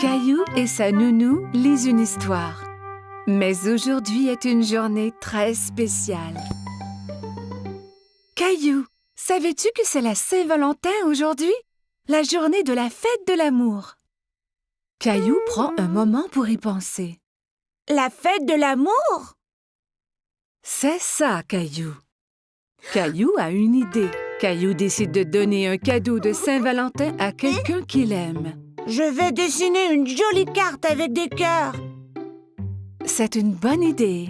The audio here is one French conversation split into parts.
Caillou et sa nounou lisent une histoire. Mais aujourd'hui est une journée très spéciale. Caillou, savais-tu que c'est la Saint-Valentin aujourd'hui? La journée de la fête de l'amour. Caillou prend un moment pour y penser. La fête de l'amour? C'est ça, Caillou. Caillou a une idée. Caillou décide de donner un cadeau de Saint-Valentin à quelqu'un qu'il aime. Je vais dessiner une jolie carte avec des cœurs. C'est une bonne idée.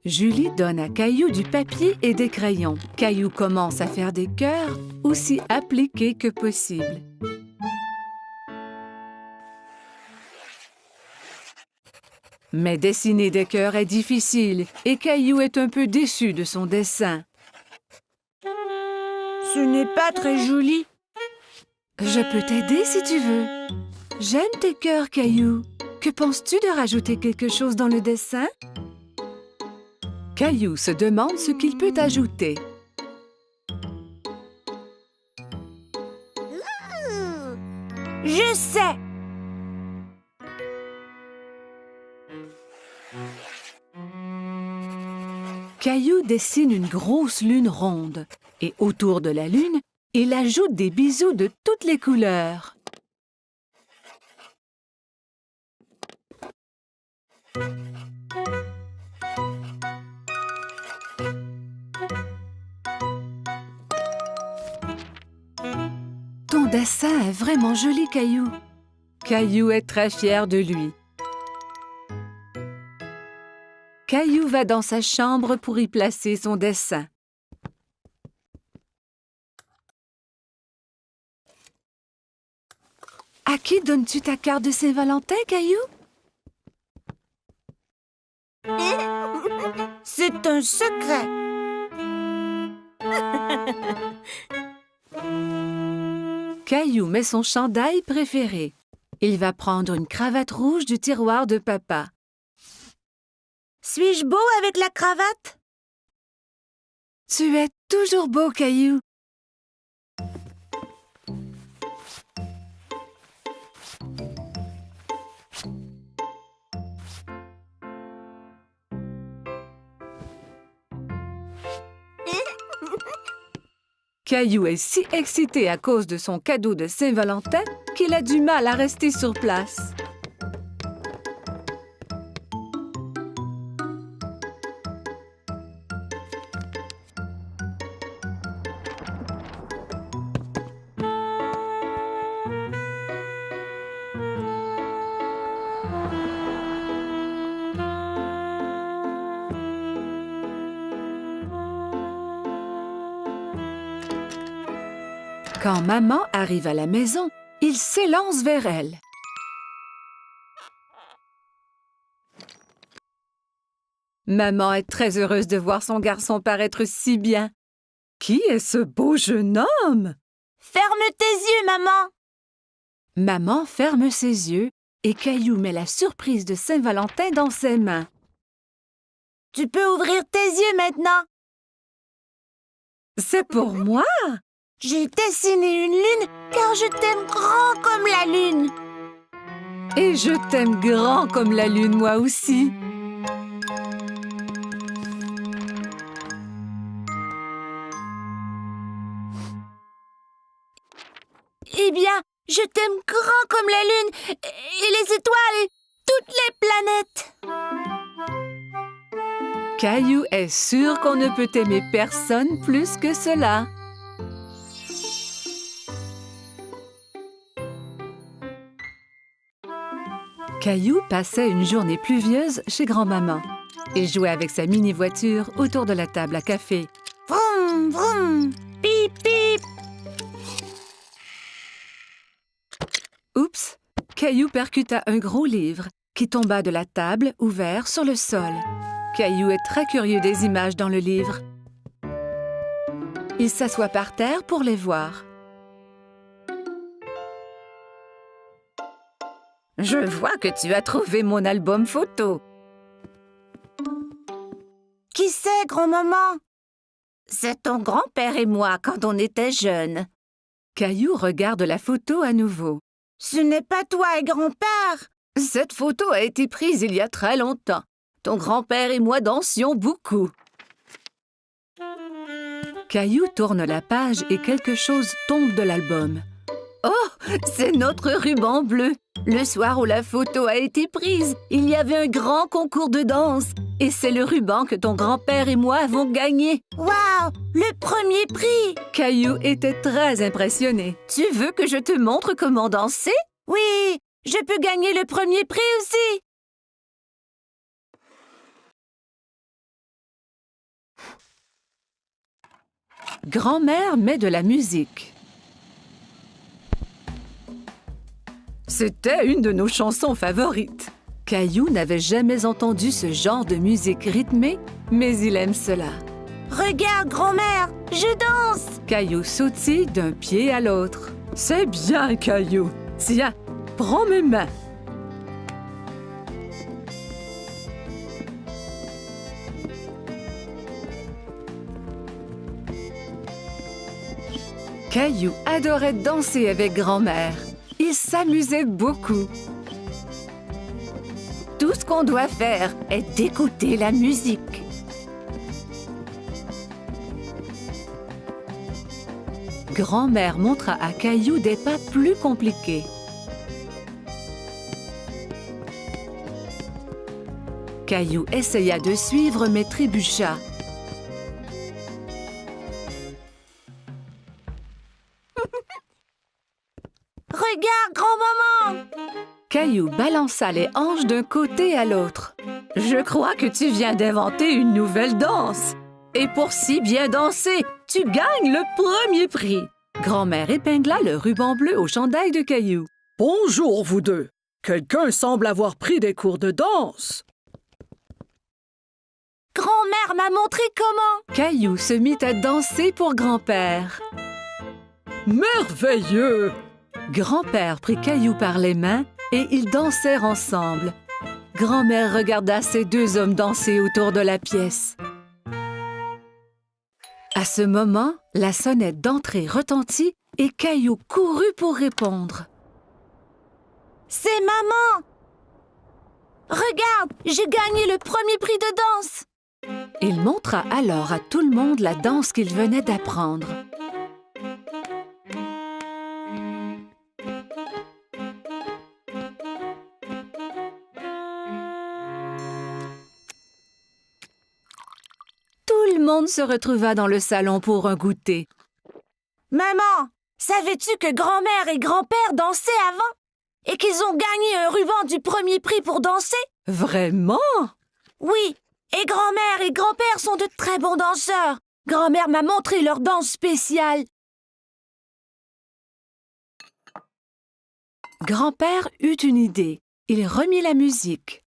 Julie donne à Caillou du papier et des crayons. Caillou commence à faire des cœurs aussi appliqués que possible. Mais dessiner des cœurs est difficile et Caillou est un peu déçu de son dessin. Ce n'est pas très joli. Je peux t'aider si tu veux. J'aime tes cœurs, Caillou. Que penses-tu de rajouter quelque chose dans le dessin? Caillou se demande ce qu'il peut ajouter. Je sais! Caillou dessine une grosse lune ronde et autour de la lune, il ajoute des bisous de toutes les couleurs. Ton dessin est vraiment joli, Caillou. Caillou est très fier de lui. Caillou va dans sa chambre pour y placer son dessin. À qui donnes-tu ta carte de Saint-Valentin, Caillou? C'est un secret. Caillou met son chandail préféré. Il va prendre une cravate rouge du tiroir de papa. Suis-je beau avec la cravate? Tu es toujours beau, Caillou. Caillou est si excité à cause de son cadeau de Saint-Valentin qu'il a du mal à rester sur place. Quand maman arrive à la maison, il s'élance vers elle. Maman est très heureuse de voir son garçon paraître si bien. Qui est ce beau jeune homme? Ferme tes yeux, maman! Maman ferme ses yeux et Caillou met la surprise de Saint-Valentin dans ses mains. Tu peux ouvrir tes yeux maintenant. C'est pour moi? J'ai dessiné une lune car je t'aime grand comme la lune. Et je t'aime grand comme la lune, moi aussi. Eh bien, je t'aime grand comme la lune et les étoiles et toutes les planètes. Caillou est sûr qu'on ne peut aimer personne plus que cela. Caillou passait une journée pluvieuse chez grand-maman. Il jouait avec sa mini-voiture autour de la table à café. Vroom, vroom, pip, pip. Oups! Caillou percuta un gros livre qui tomba de la table ouvert sur le sol. Caillou est très curieux des images dans le livre. Il s'assoit par terre pour les voir. Je vois que tu as trouvé mon album photo. Qui c'est, grand-maman? C'est ton grand-père et moi quand on était jeunes. Caillou regarde la photo à nouveau. Ce n'est pas toi et grand-père. Cette photo a été prise il y a très longtemps. Ton grand-père et moi dansions beaucoup. Caillou tourne la page et quelque chose tombe de l'album. Oh, c'est notre ruban bleu. Le soir où la photo a été prise, il y avait un grand concours de danse. Et c'est le ruban que ton grand-père et moi avons gagné. Waouh, le premier prix! Caillou était très impressionné. Tu veux que je te montre comment danser? Oui, je peux gagner le premier prix aussi. Grand-mère met de la musique. C'était une de nos chansons favorites. Caillou n'avait jamais entendu ce genre de musique rythmée, mais il aime cela. Regarde, grand-mère, je danse. Caillou sautille d'un pied à l'autre. C'est bien, Caillou. Tiens, prends mes mains. Caillou adorait danser avec grand-mère. Il s'amusait beaucoup. Tout ce qu'on doit faire est d'écouter la musique. Grand-mère montra à Caillou des pas plus compliqués. Caillou essaya de suivre mais trébucha. Regarde, grand-maman. Caillou balança les hanches d'un côté à l'autre. Je crois que tu viens d'inventer une nouvelle danse. Et pour si bien danser, tu gagnes le premier prix. Grand-mère épingla le ruban bleu au chandail de Caillou. Bonjour, vous deux. Quelqu'un semble avoir pris des cours de danse. Grand-mère m'a montré comment. Caillou se mit à danser pour grand-père. Merveilleux! Grand-père prit Caillou par les mains et ils dansèrent ensemble. Grand-mère regarda ces deux hommes danser autour de la pièce. À ce moment, la sonnette d'entrée retentit et Caillou courut pour répondre. C'est maman. Regarde, j'ai gagné le premier prix de danse. Il montra alors à tout le monde la danse qu'il venait d'apprendre. Tout le monde se retrouva dans le salon pour un goûter. Maman, savais-tu que grand-mère et grand-père dansaient avant? Et qu'ils ont gagné un ruban du premier prix pour danser? Vraiment? Oui, et grand-mère et grand-père sont de très bons danseurs. Grand-mère m'a montré leur danse spéciale. Grand-père eut une idée. Il remit la musique.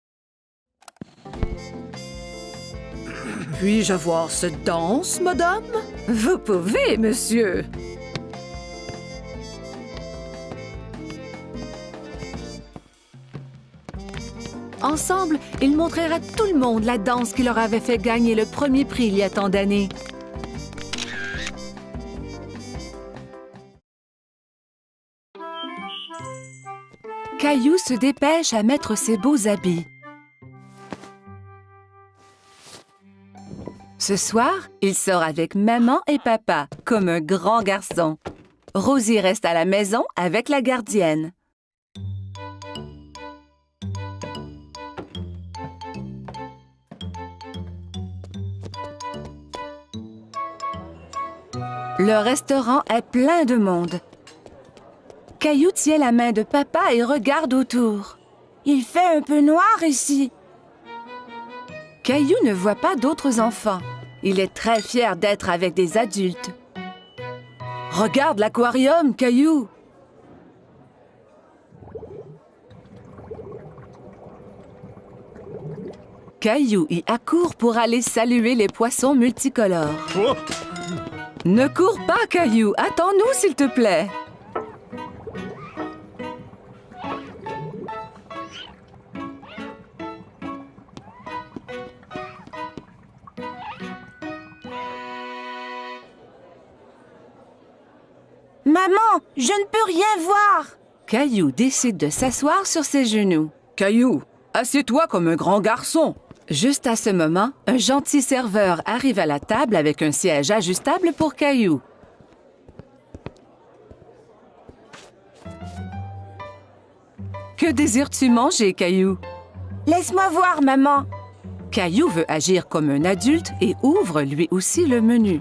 Puis-je avoir cette danse, madame? Vous pouvez, monsieur. Ensemble, ils montrèrent à tout le monde la danse qui leur avait fait gagner le premier prix il y a tant d'années. Caillou se dépêche à mettre ses beaux habits. Ce soir, il sort avec maman et papa, comme un grand garçon. Rosie reste à la maison avec la gardienne. Le restaurant est plein de monde. Caillou tient la main de papa et regarde autour. Il fait un peu noir ici. Caillou ne voit pas d'autres enfants. Il est très fier d'être avec des adultes. Regarde l'aquarium, Caillou! Caillou y accourt pour aller saluer les poissons multicolores. Oh! Ne cours pas, Caillou! Attends-nous, s'il te plaît! Maman, je ne peux rien voir. Caillou décide de s'asseoir sur ses genoux. Caillou, assieds-toi comme un grand garçon. Juste à ce moment, un gentil serveur arrive à la table avec un siège ajustable pour Caillou. Que désires-tu manger, Caillou? Laisse-moi voir, maman. Caillou veut agir comme un adulte et ouvre lui aussi le menu.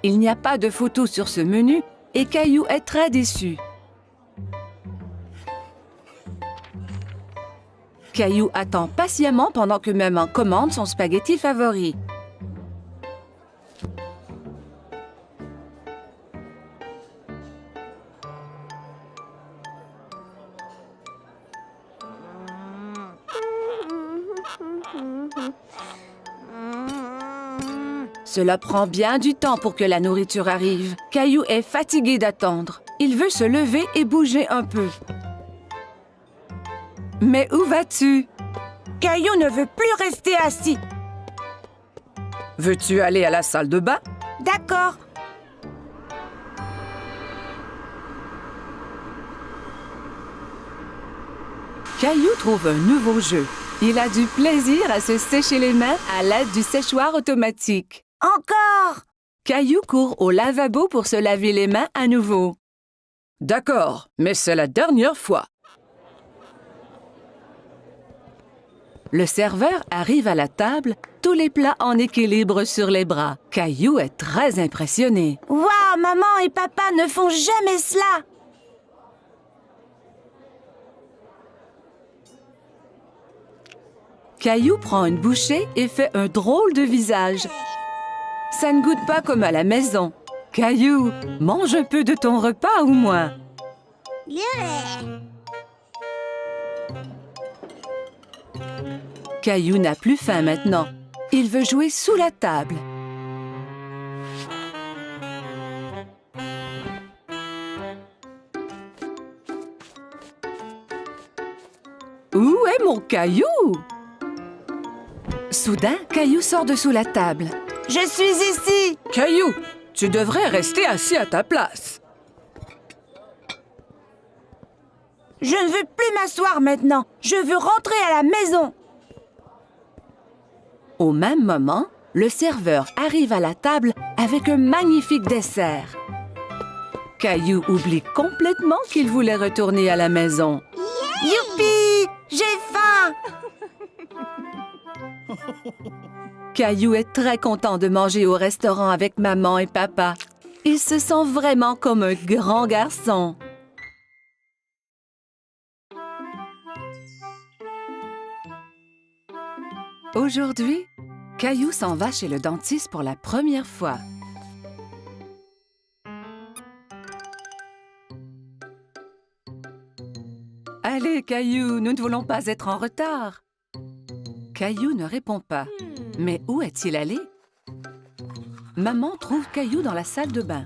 Il n'y a pas de photo sur ce menu et Caillou est très déçu. Caillou attend patiemment pendant que maman commande son spaghetti favori. Cela prend bien du temps pour que la nourriture arrive. Caillou est fatigué d'attendre. Il veut se lever et bouger un peu. Mais où vas-tu? Caillou ne veut plus rester assis. Veux-tu aller à la salle de bain? D'accord. Caillou trouve un nouveau jeu. Il a du plaisir à se sécher les mains à l'aide du séchoir automatique. Encore. Caillou court au lavabo pour se laver les mains à nouveau. D'accord, mais c'est la dernière fois. Le serveur arrive à la table, tous les plats en équilibre sur les bras. Caillou est très impressionné. Waouh, maman et papa ne font jamais cela. Caillou prend une bouchée et fait un drôle de visage. Ça ne goûte pas comme à la maison. Caillou, mange un peu de ton repas au moins. Caillou n'a plus faim maintenant. Il veut jouer sous la table. Où est mon Caillou? Soudain, Caillou sort de sous la table. Je suis ici. Caillou, tu devrais rester assis à ta place. Je ne veux plus m'asseoir maintenant. Je veux rentrer à la maison. Au même moment, le serveur arrive à la table avec un magnifique dessert. Caillou oublie complètement qu'il voulait retourner à la maison. Youpi! J'ai faim. Caillou est très content de manger au restaurant avec maman et papa. Il se sent vraiment comme un grand garçon. Aujourd'hui, Caillou s'en va chez le dentiste pour la première fois. Allez, Caillou, nous ne voulons pas être en retard. Caillou ne répond pas. Mais où est-il allé? Maman trouve Caillou dans la salle de bain.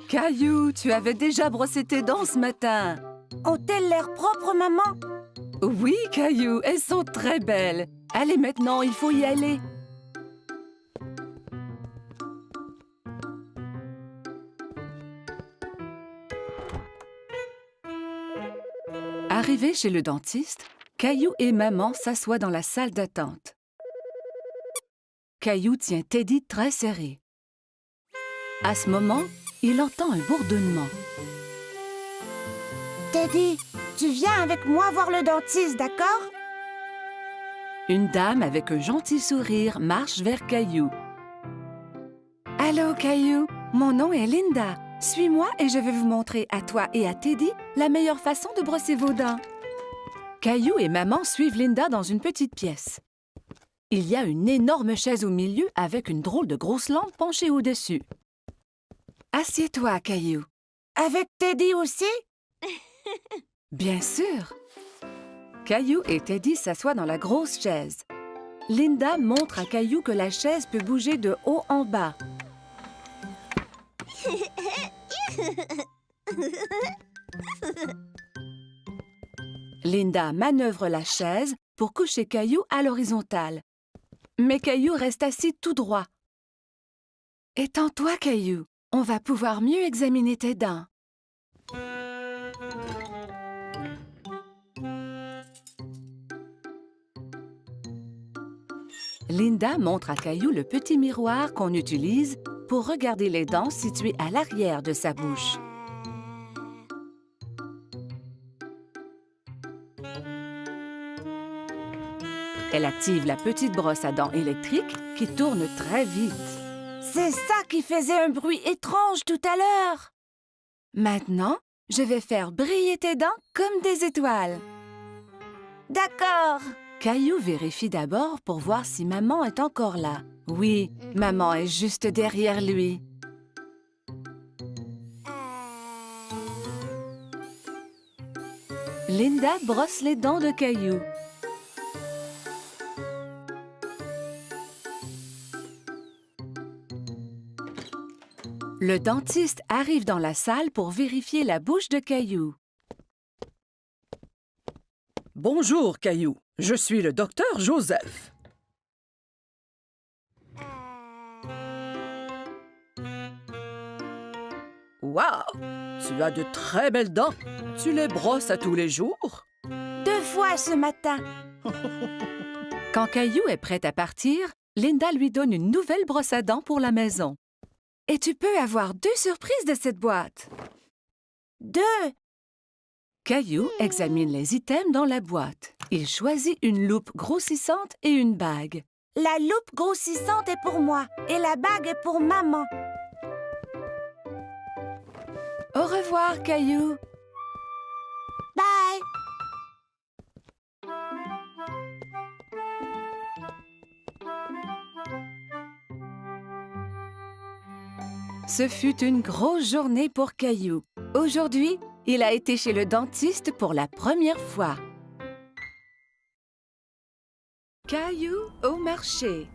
Caillou, tu avais déjà brossé tes dents ce matin. Ont-elles l'air propres, maman? Oui, Caillou, elles sont très belles. Allez maintenant, il faut y aller. Arrivé chez le dentiste, Caillou et maman s'assoient dans la salle d'attente. Caillou tient Teddy très serré. À ce moment, il entend un bourdonnement. Teddy, tu viens avec moi voir le dentiste, d'accord? Une dame avec un gentil sourire marche vers Caillou. « Allô, Caillou, mon nom est Linda. Suis-moi et je vais vous montrer à toi et à Teddy la meilleure façon de brosser vos dents. » Caillou et maman suivent Linda dans une petite pièce. Il y a une énorme chaise au milieu avec une drôle de grosse lampe penchée au-dessus. « Assieds-toi, Caillou. » Avec Teddy aussi? Bien sûr. Caillou et Teddy s'assoient dans la grosse chaise. Linda montre à Caillou que la chaise peut bouger de haut en bas. Linda manœuvre la chaise pour coucher Caillou à l'horizontale. Mais Caillou reste assis tout droit. « Étends-toi, Caillou. On va pouvoir mieux examiner tes dents. Linda montre à Caillou le petit miroir qu'on utilise pour regarder les dents situées à l'arrière de sa bouche. Elle active la petite brosse à dents électrique qui tourne très vite. C'est ça qui faisait un bruit étrange tout à l'heure. Maintenant, je vais faire briller tes dents comme des étoiles. D'accord. Caillou vérifie d'abord pour voir si maman est encore là. Oui, maman est juste derrière lui. Linda brosse les dents de Caillou. Le dentiste arrive dans la salle pour vérifier la bouche de Caillou. Bonjour, Caillou. Je suis le docteur Joseph. Wow! Tu as de très belles dents. Tu les brosses à tous les jours? 2 fois ce matin. Quand Caillou est prête à partir, Linda lui donne une nouvelle brosse à dents pour la maison. Et tu peux avoir 2 surprises de cette boîte. 2. Caillou examine les items dans la boîte. Il choisit une loupe grossissante et une bague. La loupe grossissante est pour moi et la bague est pour maman. Au revoir, Caillou. Bye. Ce fut une grosse journée pour Caillou. Aujourd'hui, il a été chez le dentiste pour la première fois. Caillou au marché.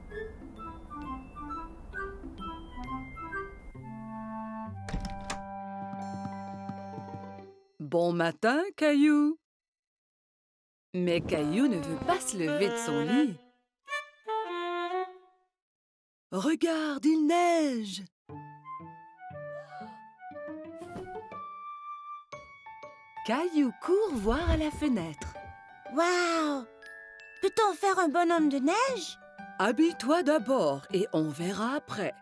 Bon matin, Caillou. Mais Caillou ne veut pas se lever de son lit. Regarde, il neige. Caillou court voir à la fenêtre. Wow! Peut-on faire un bonhomme de neige? Habille-toi d'abord et on verra après.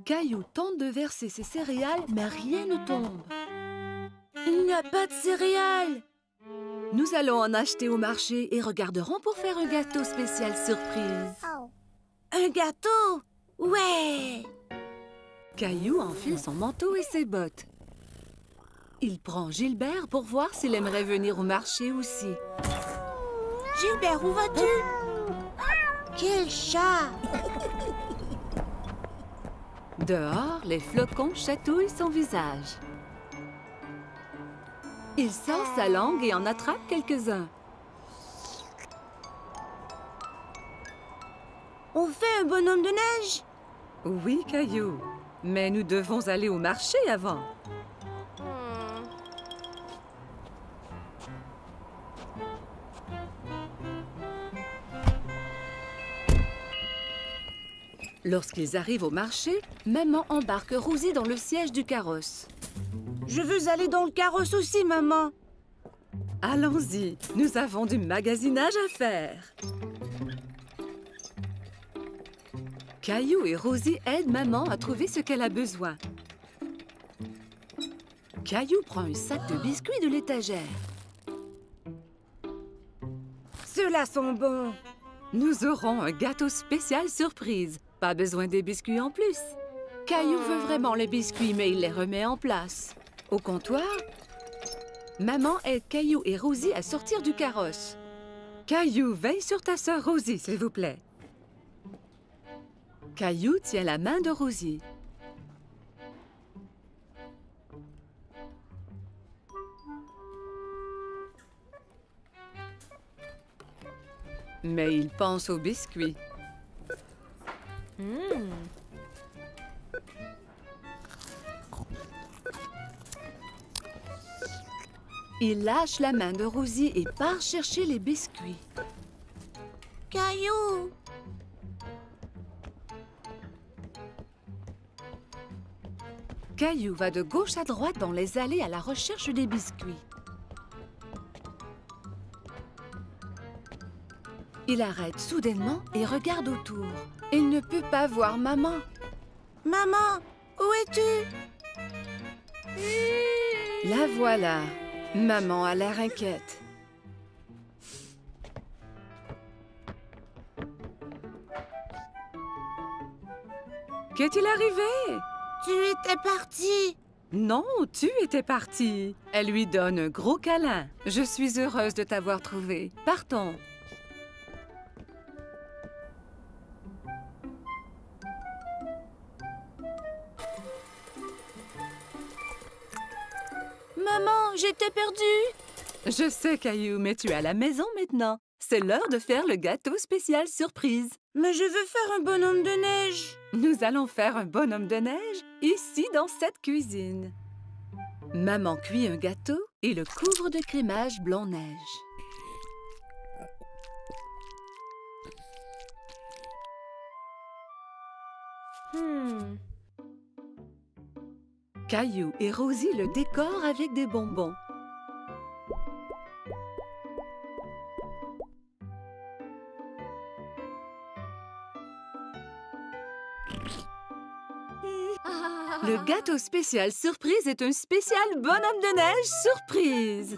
Caillou tente de verser ses céréales, mais rien ne tombe. Il n'y a pas de céréales. Nous allons en acheter au marché et regarderons pour faire un gâteau spécial surprise. Un gâteau? Ouais! Caillou enfile son manteau et ses bottes. Il prend Gilbert pour voir s'il aimerait venir au marché aussi. Gilbert, où vas-tu? Quel chat! Dehors, les flocons chatouillent son visage. Il sort sa langue et en attrape quelques-uns. On fait un bonhomme de neige? Oui, Caillou, mais nous devons aller au marché avant. Lorsqu'ils arrivent au marché, maman embarque Rosie dans le siège du carrosse. Je veux aller dans le carrosse aussi, maman. Allons-y, nous avons du magasinage à faire. Caillou et Rosie aident maman à trouver ce qu'elle a besoin. Caillou prend un sac de biscuits de l'étagère. Ceux-là sont bons. Nous aurons un gâteau spécial surprise. Pas besoin des biscuits en plus. Caillou veut vraiment les biscuits, mais il les remet en place. Au comptoir, maman aide Caillou et Rosie à sortir du carrosse. Caillou, veille sur ta sœur Rosie, s'il vous plaît. Caillou tient la main de Rosie. Mais il pense aux biscuits. Il lâche la main de Rosie et part chercher les biscuits. Caillou. Caillou va de gauche à droite dans les allées à la recherche des biscuits. Il arrête soudainement et regarde autour. Il ne peut pas voir maman. Maman, où es-tu? La voilà. Maman a l'air inquiète. Qu'est-il arrivé? Tu étais partie. Non, tu étais partie. Elle lui donne un gros câlin. Je suis heureuse de t'avoir trouvé. Partons. Maman, j'étais perdue. Je sais, Caillou, mais tu es à la maison maintenant. C'est l'heure de faire le gâteau spécial surprise. Mais je veux faire un bonhomme de neige. Nous allons faire un bonhomme de neige ici dans cette cuisine. Maman cuit un gâteau et le couvre de crémage blanc-neige. Caillou et Rosie le décorent avec des bonbons. Le gâteau spécial surprise est un spécial bonhomme de neige surprise.